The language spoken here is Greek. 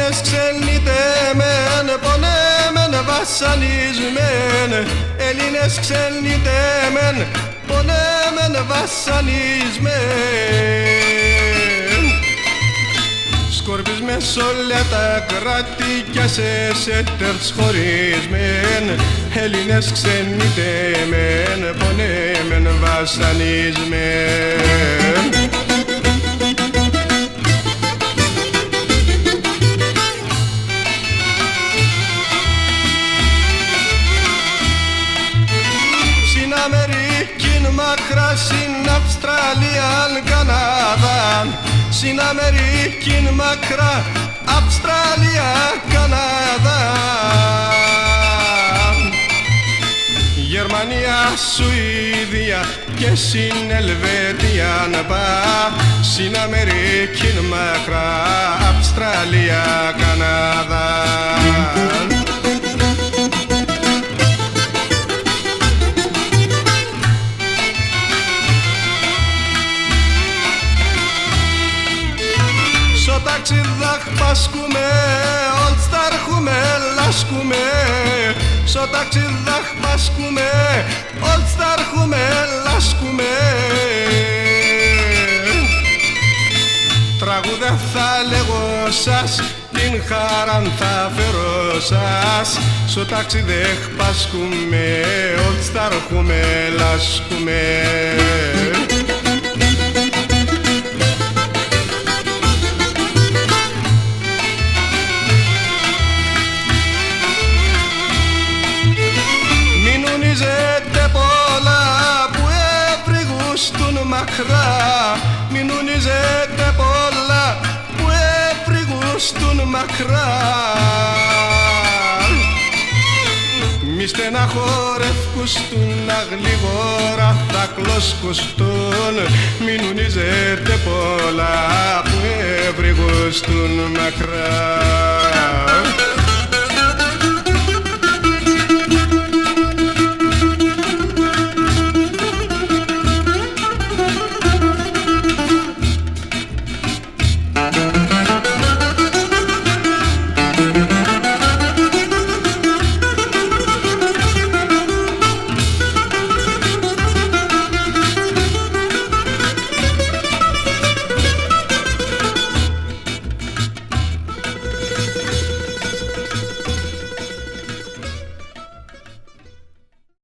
Έλληνες ξενιτέμεν, πονέμεν βασανισμέν. Έλληνες ξενιτέμεν, πονέμεν βασανισμέν. Σκορπισμέν σ' όλα τα κράτη κι ασέσετερς χωρισμέν. Έλληνες ξενιτέμεν, πονέμεν βασανισμέν. Αμερικήν μακρά, στην Αυστραλίαν Καναδάν. Στην Αμερικήν μακρά, Αυστραλία, Καναδάν. Γερμανία, Σουηδία και στην Ελβετία να πά. Στην Αμερικήν μακρά, Αυστραλία, Καναδάν. Στο ταξίδαχ πασκούμε, ολτστάρχουμε, λάσκουμε. Στο ταξίδαχ πασκούμε, ολτστάρχουμε, λάσκουμε. Τραγούδα θα λέγω σας, την χαράν θα φέρω σας. Στο ταξίδεχ πασκούμε, ολτστάρχουμε, λάσκουμε. Μακρά, μην ουνίζετε πολλά που έφρυγουστούν μακρά. Μη στεναχωρεύκουστούν αγλίγορα θα κλώσκουστούν. Μην ουνίζετε πολλά που έφρυγουστούν μακρά.